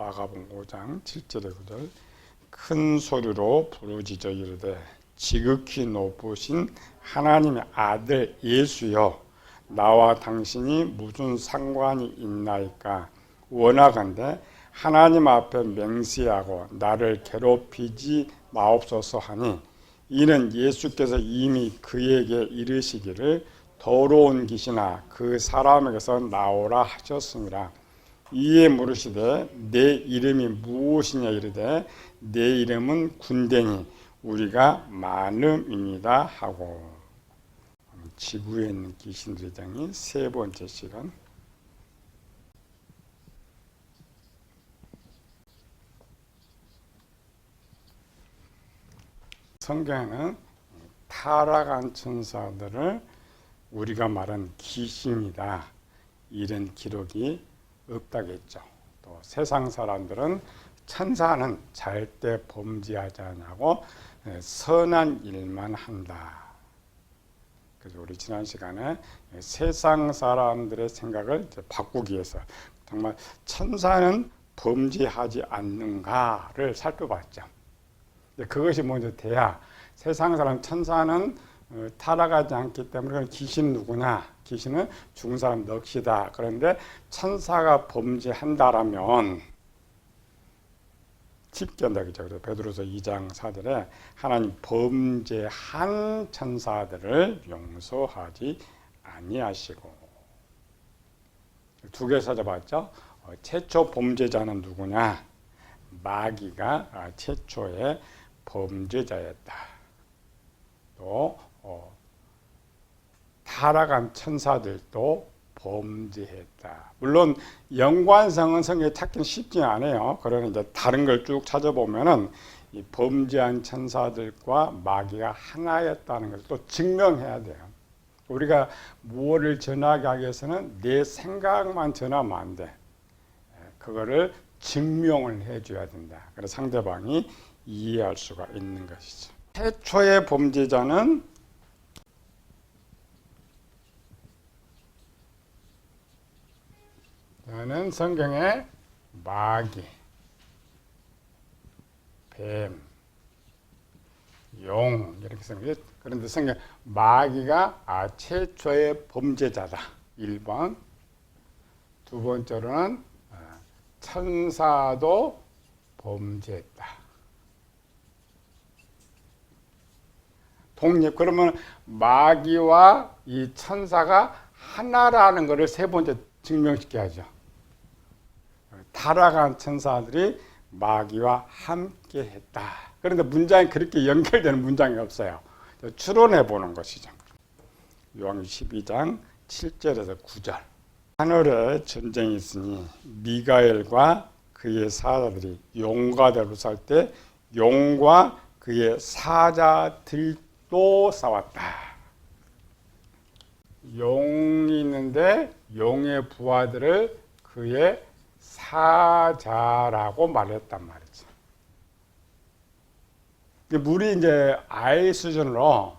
마가복음 5장 7절에 9절 큰 소리로 부르짖어 이르되 지극히 높으신 하나님의 아들 예수여 나와 당신이 무슨 상관이 있나이까 원하건대 하나님 앞에 맹세하고 나를 괴롭히지 마옵소서 하니 이는 예수께서 이미 그에게 이르시기를 더러운 귀신아 그 사람에게서 나오라 하셨습니다. 이에 물으시되 내 이름이 무엇이냐 이르되 내 이름은 군대니 우리가 많음이니이다 하고 지구에 있는 귀신들의 장이 세 번째 시간 성경에는 타락한 천사들을 우리가 말한 귀신이다 이런 기록이 없다겠죠. 또 세상 사람들은 천사는 절대 범죄하지 않고 선한 일만 한다. 그래서 우리 지난 시간에 세상 사람들의 생각을 바꾸기 위해서 정말 천사는 범죄하지 않는가를 살펴봤죠. 그것이 먼저 돼야 세상 사람 천사는 타락하지 않기 때문에 귀신 누구냐? 귀신은 죽은 사람 넋이다. 그런데 천사가 범죄한다라면 쉽게 한다 그죠. 그래서 베드로서 2장 4절에 하나님 범죄한 천사들을 용서하지 아니하시고 두 개 찾아봤죠. 최초 범죄자는 누구냐? 마귀가 최초의 범죄자였다. 또 타락한 천사들도 범죄했다. 물론 연관성은 성경에 찾기는 쉽지 않아요. 그러나 이제 다른 걸 쭉 찾아보면은 이 범죄한 천사들과 마귀가 하나였다는 것을 또 증명해야 돼요. 우리가 무엇을 전하게 하기 위해서는 내 생각만 전하면 안 돼. 그거를 증명을 해줘야 된다. 그래서 상대방이 이해할 수가 있는 것이죠. 최초의 범죄자는 저는 성경에 마귀, 뱀, 용 이렇게 생각해요. 그런데 성경 마귀가 최초의 범죄자다. 1번. 두 번째로는 천사도 범죄했다. 독립. 그러면 마귀와 이 천사가 하나라는 것을 세 번째 증명시켜야죠. 타락한 천사들이 마귀와 함께 했다. 그런데 문장이 그렇게 연결되는 문장이 없어요. 추론해 보는 것이죠. 요한계시록 12장 7절에서 9절. 하늘에 전쟁이 있으니 미가엘과 그의 사자들이 용과 대로 살 때 용과 그의 사자들도 싸웠다. 용이 있는데 용의 부하들을 그의 사자라고 말했단 말이죠. 우리 이제 아이 수준으로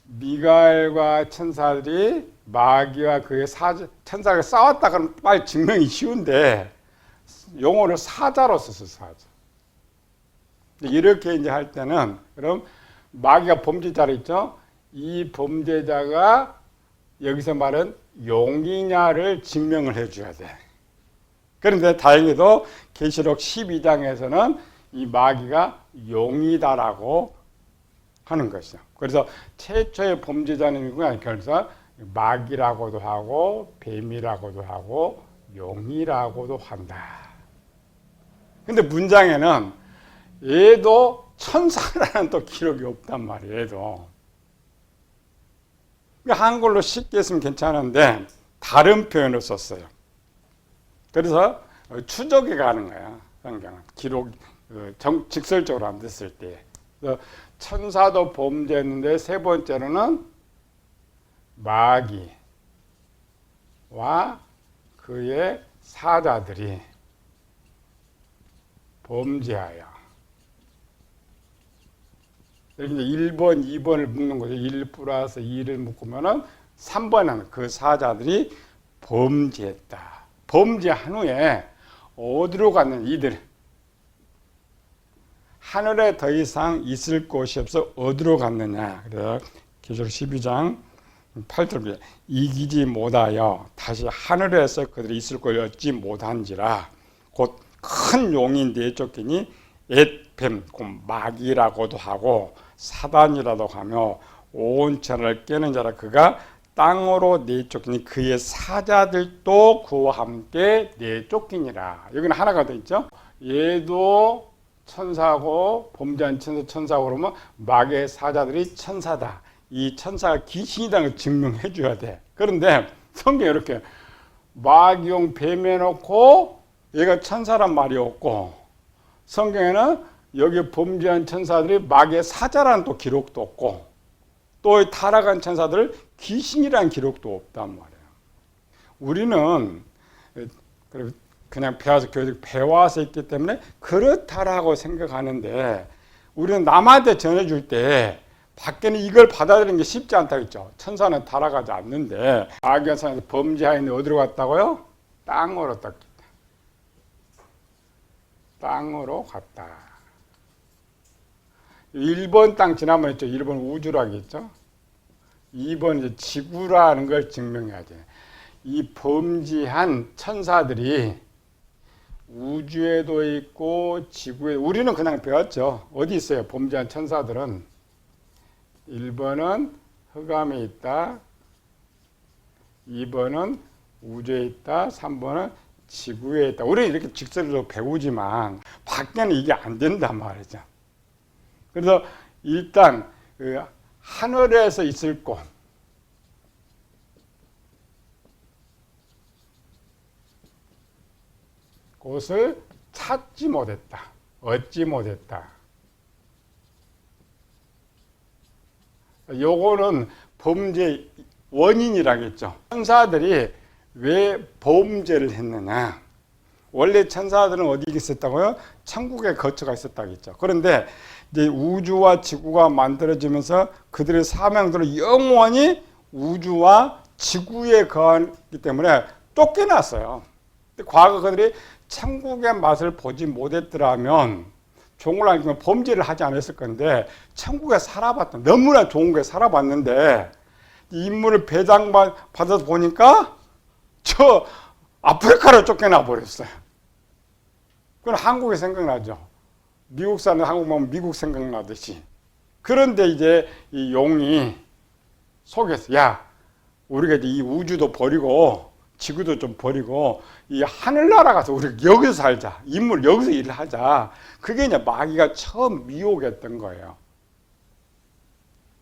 미가엘과 천사들이 마귀와 그의 천사가 싸웠다 그러면 빨리 증명이 쉬운데 용어를 사자로 썼어, 사자. 이렇게 이제 할 때는 그럼 마귀가 범죄자로 있죠. 이 범죄자가 여기서 말은 용이냐를 증명을 해줘야 돼. 그런데 다행히도 계시록 12장에서는 이 마귀가 용이다라고 하는 것이죠. 그래서 최초의 범죄자는 누구냐? 그래서 마귀라고도 하고 뱀이라고도 하고 용이라고도 한다. 근데 문장에는 얘도 천사라는 또 기록이 없단 말이에요. 얘도. 한글로 쉽게 했으면 괜찮은데 다른 표현을 썼어요. 그래서 추적이 가는 거야. 성경은 기록 직설적으로 안 됐을 때. 그래서 천사도 범죄했는데 세 번째로는 마귀와 그의 사자들이 범죄하여. 여기 이제 1번, 2번을 묶는 거죠. 1 플러스 2를 묶으면은 3번은 그 사자들이 범죄했다. 범죄한 후에 어디로 갔느냐. 이들 하늘에 더 이상 있을 곳이 없어 어디로 갔느냐. 그래서 계시록 12장 8절 이기지 못하여 다시 하늘에서 그들이 있을 곳을 얻지 못한지라 곧 큰 용이 내쫓기니 엣뱀 곧 마귀라고도 하고 사단이라도 하며 온 천하를 깨는 자라 그가 땅으로 내쫓기니 그의 사자들도 그와 함께 내쫓기니라. 여기는 하나가 더 있죠. 얘도 천사고 범죄한 천사고 그러면 마귀의 사자들이 천사다. 이 천사가 귀신이라는 걸 증명해 줘야 돼. 그런데 성경에 이렇게 마귀용 뱀에 놓고 얘가 천사란 말이 없고 성경에는 여기 범죄한 천사들이 마귀의 사자라는 또 기록도 없고 또 타락한 천사들 귀신이라는 기록도 없단 말이에요. 우리는 그냥 배워서 있기 때문에 그렇다라고 생각하는데 우리는 남한테 전해줄 때 밖에는 이걸 받아들이는 게 쉽지 않다고 했죠. 천사는 타락하지 않는데 마귀한 사람이 범죄하였는데 어디로 갔다고요? 땅으로 딱 땅으로 갔다. 1번 땅 지나면 했죠. 1번 우주라고 했죠. 2번 이제 지구라는 걸 증명해야 돼. 이 범죄한 천사들이 우주에도 있고 지구에 우리는 그냥 배웠죠. 어디 있어요? 범죄한 천사들은 1번은 흑암에 있다. 2번은 우주에 있다. 3번은 지구에 있다. 우리는 이렇게 직설로 배우지만 밖에는 이게 안 된단 말이죠. 그래서 일단 하늘에서 있을 곳 곳을 찾지 못했다. 얻지 못했다. 요거는 범죄 원인이라겠죠. 천사들이 왜 범죄를 했느냐. 원래 천사들은 어디 있었다고요? 천국에 거처가 있었다고 했죠. 그런데 이제 우주와 지구가 만들어지면서 그들의 사명대로 영원히 우주와 지구에 거하기 때문에 쫓겨났어요. 과거 그들이 천국의 맛을 보지 못했더라면 종을 알면 범죄를 하지 않았을 건데 천국에 살아봤다. 너무나 좋은 게 살아봤는데 인물을 배당받아서 보니까 저 아프리카로 쫓겨나 버렸어요. 그건 한국이 생각나죠. 미국 사는 한국 보면 미국 생각나듯이. 그런데 이제 이 용이 속에서 야 우리가 이제 이 우주도 버리고 지구도 좀 버리고 이 하늘나라 가서 우리 여기서 살자. 인물 여기서 일을 하자. 그게 이제 마귀가 처음 미혹했던 거예요.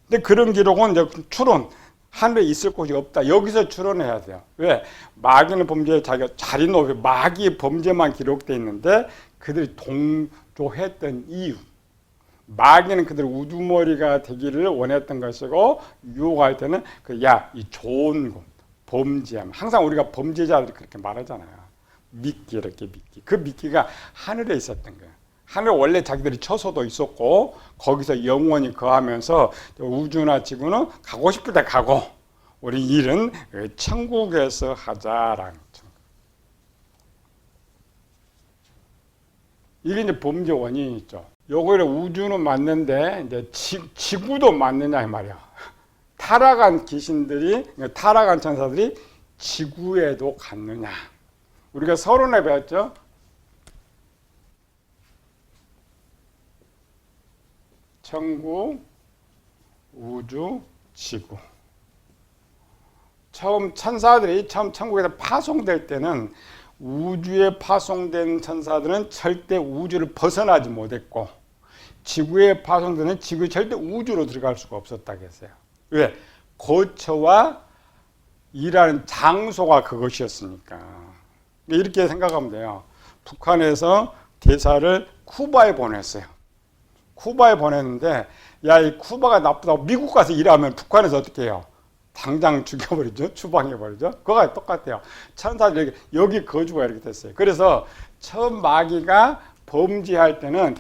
근데 그런 기록은 이제 추론 하늘에 있을 곳이 없다. 여기서 추론해야 돼요. 왜? 마귀는 범죄에 자기가 자리 높이 마귀의 범죄만 기록되어 있는데 그들이 동조했던 이유. 마귀는 그들 우두머리가 되기를 원했던 것이고 유혹할 때는 이 좋은 곳, 범죄함. 항상 우리가 범죄자들이 그렇게 말하잖아요. 미끼 이렇게 미끼. 그 미끼가 하늘에 있었던 거예요. 하늘 원래 자기들이 처소도 있었고 거기서 영원히 거하면서 우주나 지구는 가고 싶을 때 가고 우리 일은 천국에서 하자라는 거죠. 이게 이제 범죄 원인이 있죠. 요거를 우주는 맞는데 이제 지구도 맞느냐 이 말이야. 타락한 귀신들이 타락한 천사들이 지구에도 갔느냐. 우리가 서론에 배웠죠. 천국, 우주, 지구. 천사들이 처음 천국에서 파송될 때는 우주에 파송된 천사들은 절대 우주를 벗어나지 못했고 지구에 파송되는 지구에 절대 우주로 들어갈 수가 없었다고 했어요. 왜? 거처와 일하는 장소가 그것이었으니까. 이렇게 생각하면 돼요. 북한에서 대사를 쿠바에 보냈어요. 쿠바에 보냈는데 이 쿠바가 나쁘다고 미국 가서 일하면 북한에서 어떻게 해요? 당장 죽여버리죠. 추방해버리죠. 그거가 똑같아요. 천사들이 여기 거주가 이렇게 됐어요. 그래서 처음 마귀가 범죄할 때는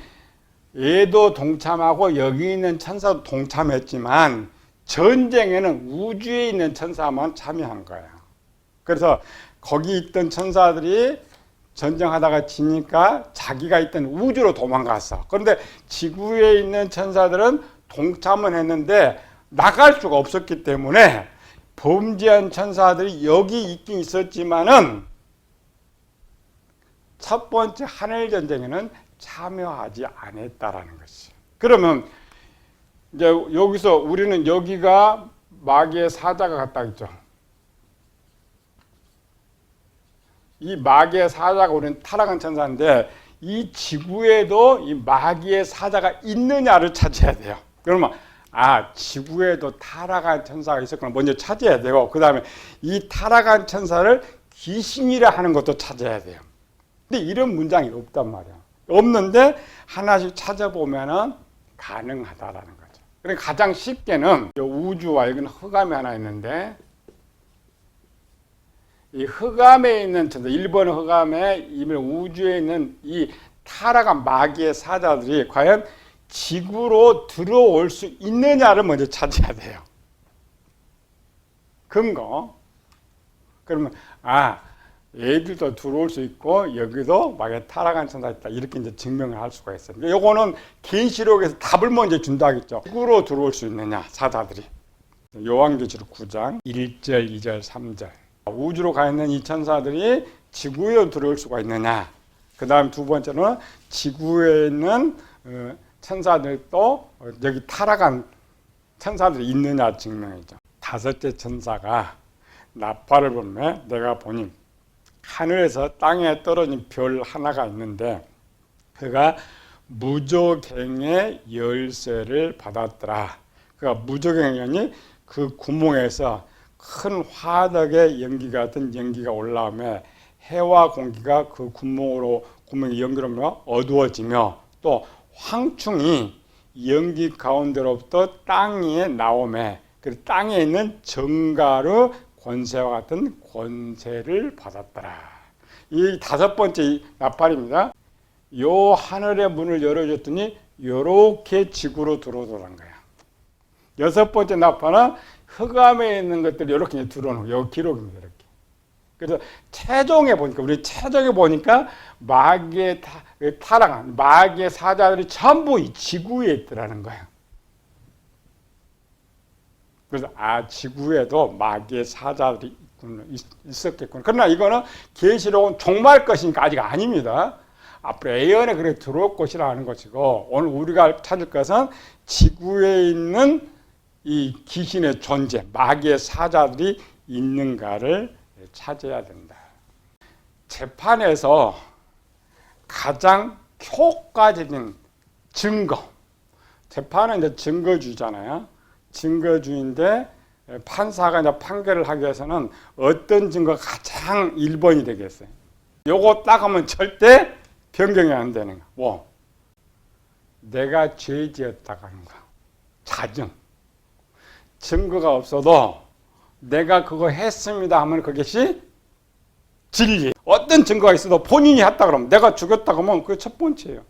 얘도 동참하고 여기 있는 천사도 동참했지만 전쟁에는 우주에 있는 천사만 참여한 거예요. 그래서 거기 있던 천사들이 전쟁하다가 지니까 자기가 있던 우주로 도망갔어. 그런데 지구에 있는 천사들은 동참은 했는데 나갈 수가 없었기 때문에 범죄한 천사들이 여기 있긴 있었지만은 첫 번째 하늘 전쟁에는 참여하지 않았다라는 것이. 그러면 이제 여기서 우리는 여기가 마귀의 사자가 같다 했죠. 이 마귀의 사자가 우리는 타락한 천사인데 이 지구에도 이 마귀의 사자가 있느냐를 찾아야 돼요. 그러면 지구에도 타락한 천사가 있었구나 먼저 찾아야 되고 그 다음에 이 타락한 천사를 귀신이라 하는 것도 찾아야 돼요. 근데 이런 문장이 없단 말이야. 없는데 하나씩 찾아보면은 가능하다라는 거죠. 그러니까 가장 쉽게는 우주와 여기는 흑암이 하나 있는데 이 흑암에 있는 천사, 1번 흑암에 우주에 있는 이 타락한 마귀의 사자들이 과연 지구로 들어올 수 있느냐를 먼저 찾아야 돼요. 근거. 그러면 얘들도 들어올 수 있고 여기도 마귀의 타락한 천사가 있다. 이렇게 이제 증명을 할 수가 있어요. 요거는 계시록에서 답을 먼저 준다 하겠죠. 지구로 들어올 수 있느냐, 사자들이. 요한계시록 9장 1절, 2절, 3절. 우주로 가 있는 이 천사들이 지구에 들어올 수가 있느냐. 그 다음 두 번째는 지구에 있는 천사들도 여기 타락한 천사들이 있느냐 증명이죠. 다섯째 천사가 나팔을 불며 내가 보니 하늘에서 땅에 떨어진 별 하나가 있는데 그가 무저갱의 열쇠를 받았더라. 그가 무저갱이니 그 구멍에서 큰 화덕의 연기 같은 연기가 올라오며 해와 공기가 그 구멍이 연기로 어두워지며 또 황충이 연기 가운데로부터 땅에 나오며 그 땅에 있는 정가루 권세와 같은 권세를 받았더라. 이 다섯 번째 나팔입니다. 요 하늘의 문을 열어줬더니 요렇게 지구로 들어오더란 거야. 여섯 번째 나팔은 흑암에 있는 것들이 이렇게 들어오는 거예요. 기록입니다. 이렇게. 그래서 최종에 보니까 마귀의 타락한 마귀의 사자들이 전부 이 지구에 있더라는 거예요. 그래서 지구에도 마귀의 사자들이 있었겠구나. 그러나 이거는 계시록은 종말 것이니까 아직 아닙니다. 앞으로 에언에 그렇게 들어올 것이라 하는 것이고 오늘 우리가 찾을 것은 지구에 있는 이 귀신의 존재, 마귀의 사자들이 있는가를 찾아야 된다. 재판에서 가장 효과적인 증거, 재판은 이제 증거주의잖아요. 증거주의인데 판사가 이제 판결을 하기 위해서는 어떤 증거가 가장 1번이 되겠어요. 요거 딱 하면 절대 변경이 안 되는 거. 뭐? 내가 죄 지었다고 하는 거. 자증. 증거가 없어도 내가 그거 했습니다 하면 그것이 진리. 어떤 증거가 있어도 본인이 했다 그러면 내가 죽였다 그러면 그게 첫 번째예요.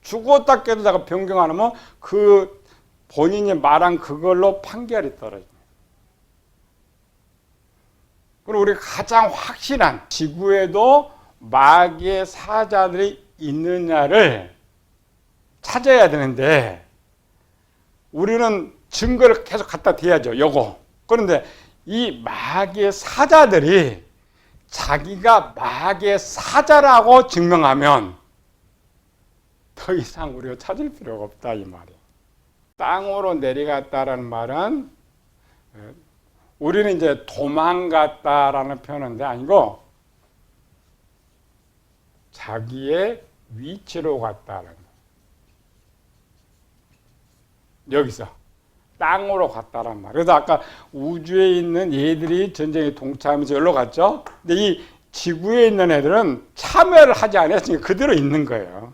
죽었다 깨도 내가 변경 안 하면 그 본인이 말한 그걸로 판결이 떨어집니다. 그리고 우리가 가장 확실한 지구에도 마귀의 사자들이 있느냐를 찾아야 되는데 우리는 증거를 계속 갖다 대야죠. 요거. 그런데 이 마귀의 사자들이 자기가 마귀의 사자라고 증명하면 더 이상 우리가 찾을 필요가 없다 이 말이에요. 땅으로 내려갔다라는 말은 우리는 이제 도망갔다라는 표현인데 아니고 자기의 위치로 갔다라는 거예요. 여기서 땅으로 갔다란 말. 그래서 아까 우주에 있는 얘들이 전쟁에 동참해서 여기로 갔죠. 근데 이 지구에 있는 애들은 참여를 하지 않았으니까 그대로 있는 거예요.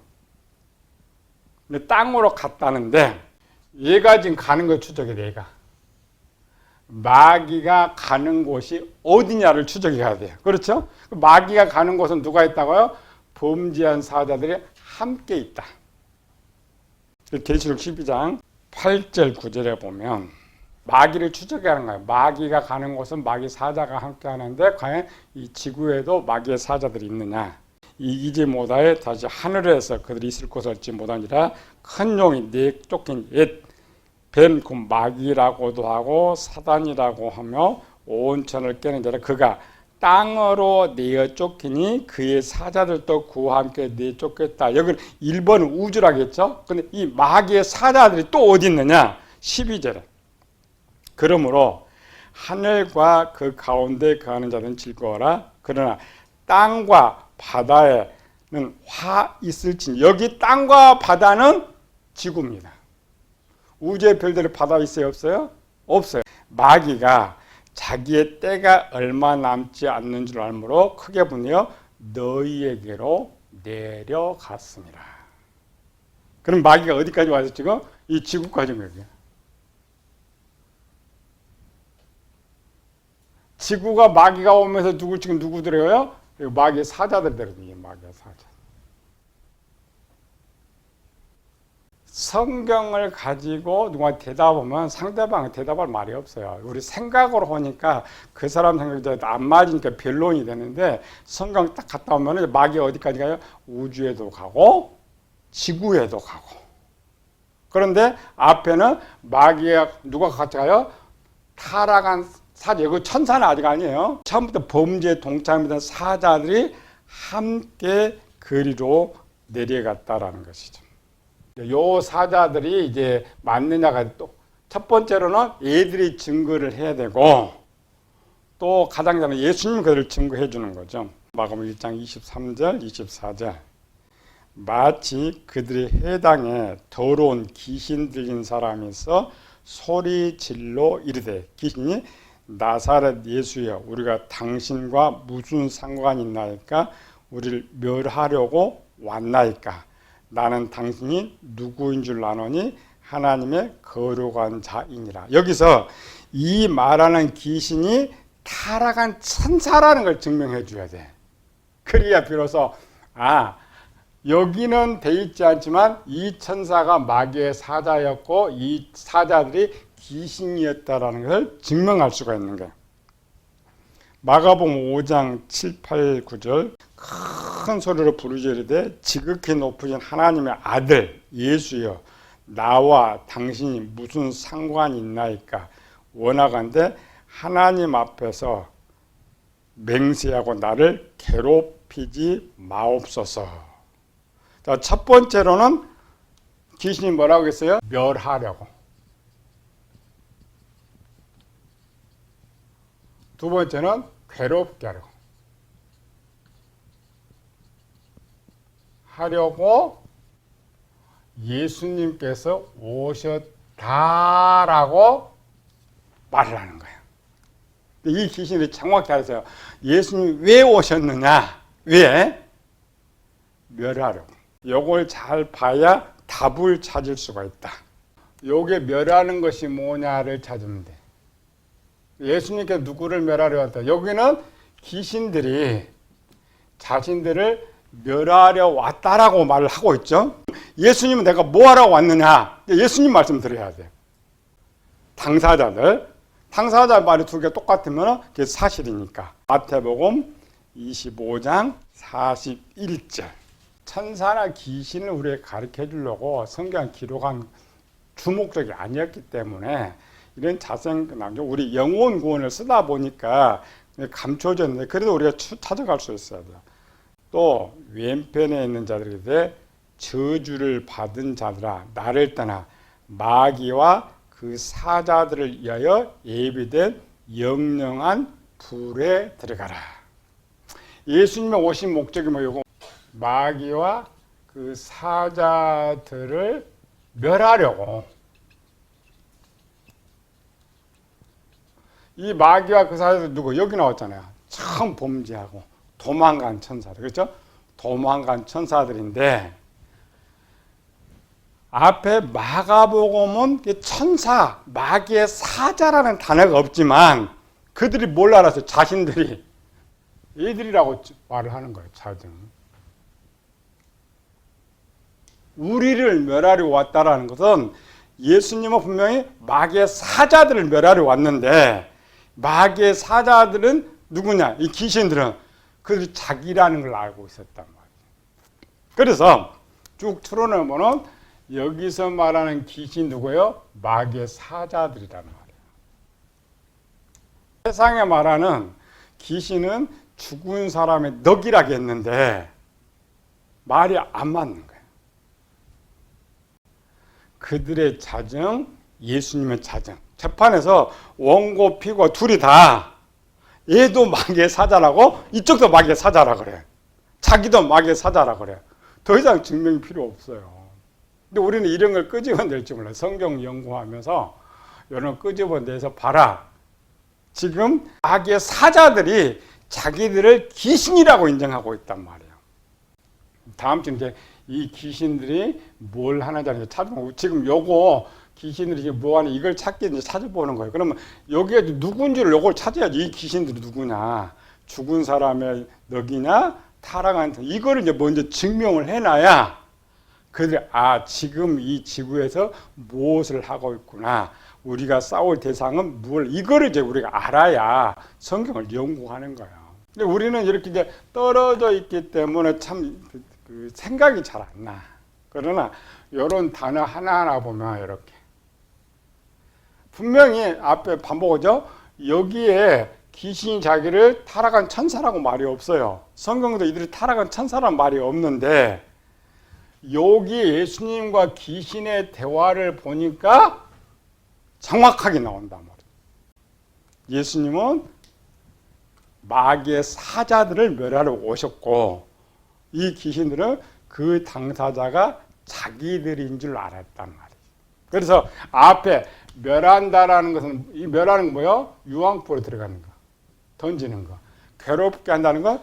근데 땅으로 갔다는데 얘가 지금 가는 거 추적해. 얘가 마귀가 가는 곳이 어디냐를 추적해야 돼요. 그렇죠? 마귀가 가는 곳은 누가 있다고요? 범죄한 사자들이 함께 있다. 계시록 12장 8절 9절에 보면 마귀를 추적하는 거예요. 마귀가 가는 곳은 마귀 사자가 함께 하는데 과연 이 지구에도 마귀의 사자들이 있느냐. 이기지 못하여 다시 하늘에서 그들이 있을 곳을 얻지 못하니라. 큰 용이 내쫓긴 옛뱀 그 마귀라고도 하고 사단이라고 하며 온천을 깨는 자라 그가 땅으로 내쫓기니 그의 사자들도 그와 함께 내쫓겠다. 여기는 1번은 우주라겠죠. 근데 이 마귀의 사자들이 또 어디 있느냐? 12절에 그러므로 하늘과 그 가운데 거하는 자들은 즐거워라. 그러나 땅과 바다에는 화 있을지니. 여기 땅과 바다는 지구입니다. 우주의 별들의 바다 있어요? 없어요? 없어요. 마귀가 자기의 때가 얼마 남지 않는 줄 알므로 크게 분하여 너희에게로 내려갔습니다. 그럼 마귀가 어디까지 와서 지금? 이 지구까지 온 거예요. 지구가 마귀가 오면서 지금 누구 들어요? 마귀의 사자들 들거든요. 마귀의 사자. 성경을 가지고 누가 대답하면 상대방은 대답할 말이 없어요. 우리 생각으로 하니까 그 사람 생각이 안 맞으니까 변론이 되는데 성경 딱 갔다 오면 마귀가 어디까지 가요? 우주에도 가고 지구에도 가고. 그런데 앞에는 마귀가 누가 같이 가요? 타락한 사자. 그 천사는 아직 아니에요. 처음부터 범죄에 동참했던 사자들이 함께 그리로 내려갔다라는 것이죠. 요 사자들이 이제 맞느냐가 또 첫 번째로는 얘들이 증거를 해야 되고 또 가장 전에 예수님 그들을 증거해 주는 거죠. 마가복음 1장 23절 24절 마치 그들의 해당에 더러운 귀신 들린 사람이 있어 소리질러 이르되 귀신이 나사렛 예수여 우리가 당신과 무슨 상관이 있나이까 우리를 멸하려고 왔나이까 나는 당신이 누구인 줄 아노니 하나님의 거룩한 자이니라. 여기서 이 말하는 귀신이 타락한 천사라는 걸 증명해 줘야 돼. 그래야 비로소 여기는 돼 있지 않지만 이 천사가 마귀의 사자였고 이 사자들이 귀신이었다라는 것을 증명할 수가 있는 거예요. 마가복음 5장 7, 8, 9절 큰 소리로 부르짖으되 지극히 높으신 하나님의 아들 예수여 나와 당신이 무슨 상관이 있나이까 원하건대 하나님 앞에서 맹세하고 나를 괴롭히지 마옵소서. 자, 첫 번째로는 귀신이 뭐라고 했어요? 멸하려고. 두 번째는 괴롭게 하려고 예수님께서 오셨다라고 말을 하는 거예요. 이 귀신이 정확히 알았어요. 예수님이 왜 오셨느냐? 왜? 멸하려고. 요걸 잘 봐야 답을 찾을 수가 있다. 요게 멸하는 것이 뭐냐를 찾으면 돼. 예수님께서 누구를 멸하려 왔다. 여기는 귀신들이 자신들을 멸하려 왔다라고 말을 하고 있죠. 예수님은 내가 뭐 하러 왔느냐? 예수님 말씀 드려야 돼요. 당사자들. 당사자 말이 두 개 똑같으면 그게 사실이니까. 마태복음 25장 41절. 천사나 귀신을 우리에게 가르쳐 주려고 성경 기록한 주목적이 아니었기 때문에 이런 자생 남겨 우리 영혼 구원을 쓰다 보니까 감춰졌는데 그래도 우리가 찾아갈 수 있어야 돼요. 또 왼편에 있는 자들에게 저주를 받은 자들아 나를 떠나 마귀와 그 사자들을 위하여 예비된 영영한 불에 들어가라. 예수님의 오신 목적이 뭐예요? 마귀와 그 사자들을 멸하려고. 이 마귀와 그 사자들 누구? 여기 나왔잖아요. 처음 범죄하고 도망간 천사들. 그렇죠? 도망간 천사들인데 앞에 마가복음은 천사, 마귀의 사자라는 단어가 없지만 그들이 뭘 알았어요? 자신들이 얘들이라고 말을 하는 거예요. 자들. 우리를 멸하려 왔다라는 것은 예수님은 분명히 마귀의 사자들을 멸하려 왔는데 마귀의 사자들은 누구냐? 이 귀신들은 그들이 자기라는 걸 알고 있었단 말이에요. 그래서 쭉 틀어놓으면 여기서 말하는 귀신 누구예요? 마귀의 사자들이란 말이에요. 세상에 말하는 귀신은 죽은 사람의 넋이라고 했는데 말이 안 맞는 거예요. 그들의 자정, 예수님의 자정. 재판에서 원고, 피고 둘이 다 얘도 마귀의 사자라고 이쪽도 마귀의 사자라고 그래. 자기도 마귀의 사자라고 그래. 더 이상 증명이 필요 없어요. 근데 우리는 이런 걸 끄집어낼 줄 몰라요. 성경 연구하면서 이런 거 끄집어내서 봐라. 지금 마귀의 사자들이 자기들을 귀신이라고 인정하고 있단 말이에요. 다음 주 이제 이 귀신들이 뭘 하는지 찾아보고 지금 요거 귀신들이 지금 뭐 하는 이걸 찾기 이제 찾아보는 거예요. 그러면 여기에 누군지를 요걸 찾아야지. 이 귀신들이 누구냐? 죽은 사람의 넋이냐? 타락한 이거를 이제 먼저 증명을 해놔야 그들이 지금 이 지구에서 무엇을 하고 있구나. 우리가 싸울 대상은 뭘 이거를 이제 우리가 알아야 성경을 연구하는 거예요. 근데 우리는 이렇게 이제 떨어져 있기 때문에 참 그 생각이 잘 안 나. 그러나 이런 단어 하나하나 보면 이렇게 분명히 앞에 반복하죠. 여기에 귀신이 자기를 타락한 천사라고 말이 없어요. 성경도 이들이 타락한 천사라는 말이 없는데 여기 예수님과 귀신의 대화를 보니까 정확하게 나온단 말이에요. 예수님은 마귀의 사자들을 멸하러 오셨고 이 귀신들은 그 당사자가 자기들인 줄 알았단 말이에요. 그래서 앞에 멸한다라는 것은 이 멸하는 건 뭐예요? 유황불에 들어가는 거, 던지는 거, 괴롭게 한다는 건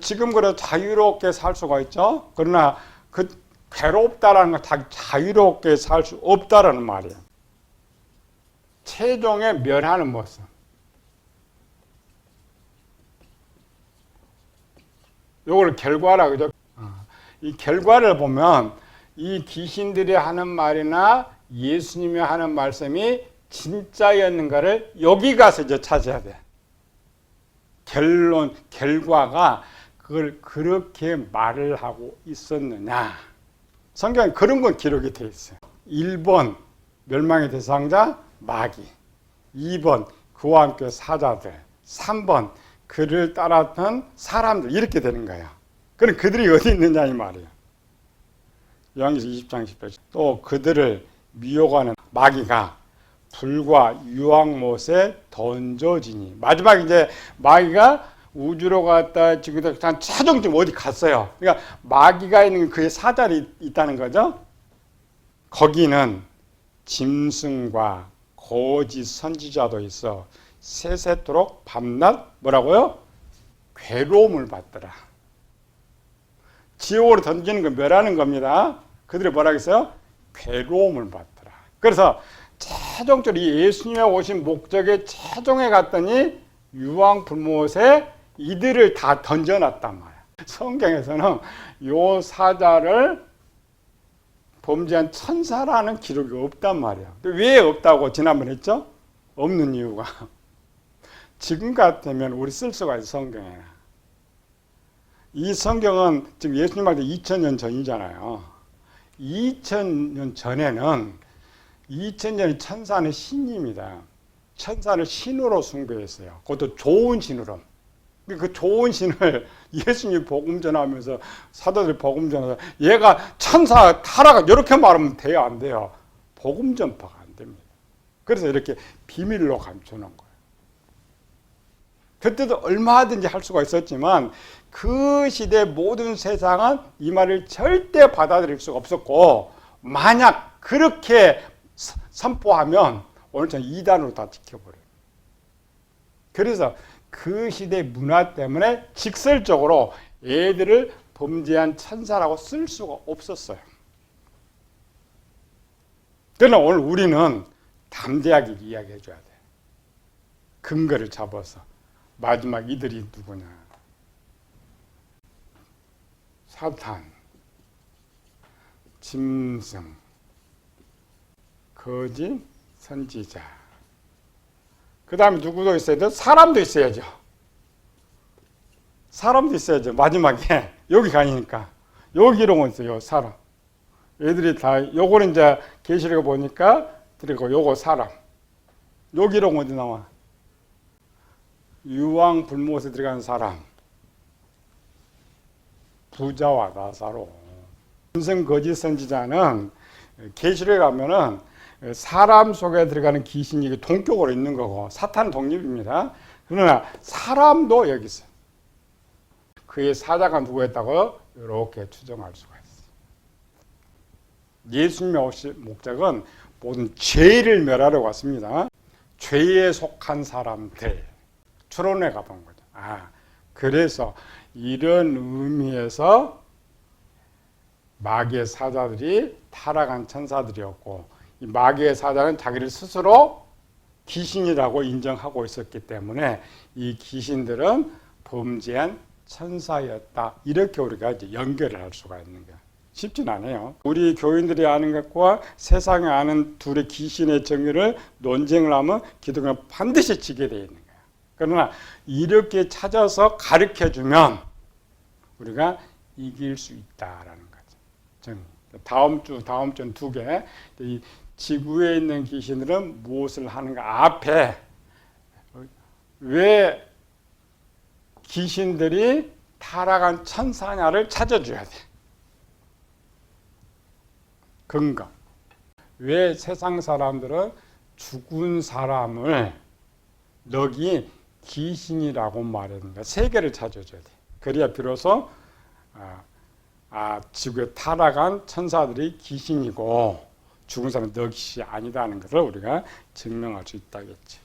지금 그래 자유롭게 살 수가 있죠. 그러나 그 괴롭다라는 건 자유롭게 살 수 없다라는 말이에요. 최종에 멸하는 모습. 요걸 결과라 그죠? 이 결과를 보면 이 귀신들이 하는 말이나 예수님이 하는 말씀이 진짜였는가를 여기 가서 이제 찾아야 돼. 결과가 그걸 그렇게 말을 하고 있었느냐. 성경에 그런 건 기록이 되어 있어요. 1번 멸망의 대상자 마귀, 2번 그와 함께 사자들, 3번 그를 따랐던 사람들 이렇게 되는 거예요. 그럼 그들이 어디 있느냐 이 말이에요. 요한계시록 20장 10절 또 그들을 미혹하는 마귀가 불과 유황못에 던져지니 마지막 이제 마귀가 우주로 갔다 지구도 한 최종점 어디 갔어요. 그러니까 마귀가 있는 그의 사자리 있다는 거죠. 거기는 짐승과 거짓 선지자도 있어 세세토록 밤낮 뭐라고요? 괴로움을 받더라. 지옥으로 던지는 거 멸하는 겁니다. 그들이 뭐라고 했어요? 괴로움을 받더라. 그래서 최종적으로 이 예수님의 오신 목적의 최종에 갔더니 유황불못에 이들을 다 던져놨단 말이야. 성경에서는 요 사자를 범죄한 천사라는 기록이 없단 말이야. 왜 없다고 지난번에 했죠? 없는 이유가 지금 같으면 우리 쓸 수가 있어. 성경에 이 성경은 지금 예수님 할 때 2000년 전이잖아요. 2000년 전에는 2000년이 천사는 신입니다. 천사를 신으로 숭배했어요. 그것도 좋은 신으로. 그 좋은 신을 예수님이 복음 전하면서 사도들이 복음 전하면서 얘가 천사 타락한 이렇게 말하면 돼요, 안 돼요? 복음 전파가 안 됩니다. 그래서 이렇게 비밀로 감춰놓은 거예요. 그때도 얼마든지 할 수가 있었지만 그 시대 모든 세상은 이 말을 절대 받아들일 수가 없었고 만약 그렇게 선포하면 오늘처럼 이단으로 다 지켜버려요. 그래서 그 시대 문화 때문에 직설적으로 애들을 범죄한 천사라고 쓸 수가 없었어요. 그러나 오늘 우리는 담대하게 이야기해 줘야 돼. 근거를 잡아서. 마지막 이들이 누구냐. 사탄, 짐승, 거짓 선지자. 그 다음에 누구도 있어야 돼? 사람도 있어야죠. 사람도 있어야죠. 마지막에 여기 가니까 기록은 있어요. 사람. 얘들이 다 요거는 이제 계시록에 보니까 그리고 요거 사람. 요 기록은 어디 나와? 유황 불못에 들어간 사람. 부자와 나사로. 음성 거짓 선지자는 계시록에 가면은 사람 속에 들어가는 귀신이 동격으로 있는 거고 사탄은 독립입니다. 그러나 사람도 여기 있어요. 그의 사자가 누구였다고 이렇게 추정할 수가 있어요. 예수님의 오실 목적은 모든 죄를 멸하러 왔습니다. 죄에 속한 사람들 추론해 가본 거죠. 그래서 이런 의미에서 마귀의 사자들이 타락한 천사들이었고 이 마귀의 사자는 자기를 스스로 귀신이라고 인정하고 있었기 때문에 이 귀신들은 범죄한 천사였다. 이렇게 우리가 이제 연결을 할 수가 있는 거예요. 쉽진 않아요. 우리 교인들이 아는 것과 세상에 아는 둘의 귀신의 정의를 논쟁을 하면 기독교는 반드시 지게 되어 있는 거예요. 그러나 이렇게 찾아서 가르쳐주면 우리가 이길 수 있다라는 거죠. 다음 주는 2개. 이 지구에 있는 귀신들은 무엇을 하는가? 앞에 왜 귀신들이 타락한 천사냐를 찾아줘야 돼. 근거. 왜 세상 사람들은 죽은 사람을 너기 귀신이라고 말하는가? 세계를 찾아줘야 돼. 그래야 비로소 지구에 타락한 천사들이 귀신이고 죽은 사람은 너깃이 아니다는 것을 우리가 증명할 수 있다겠지.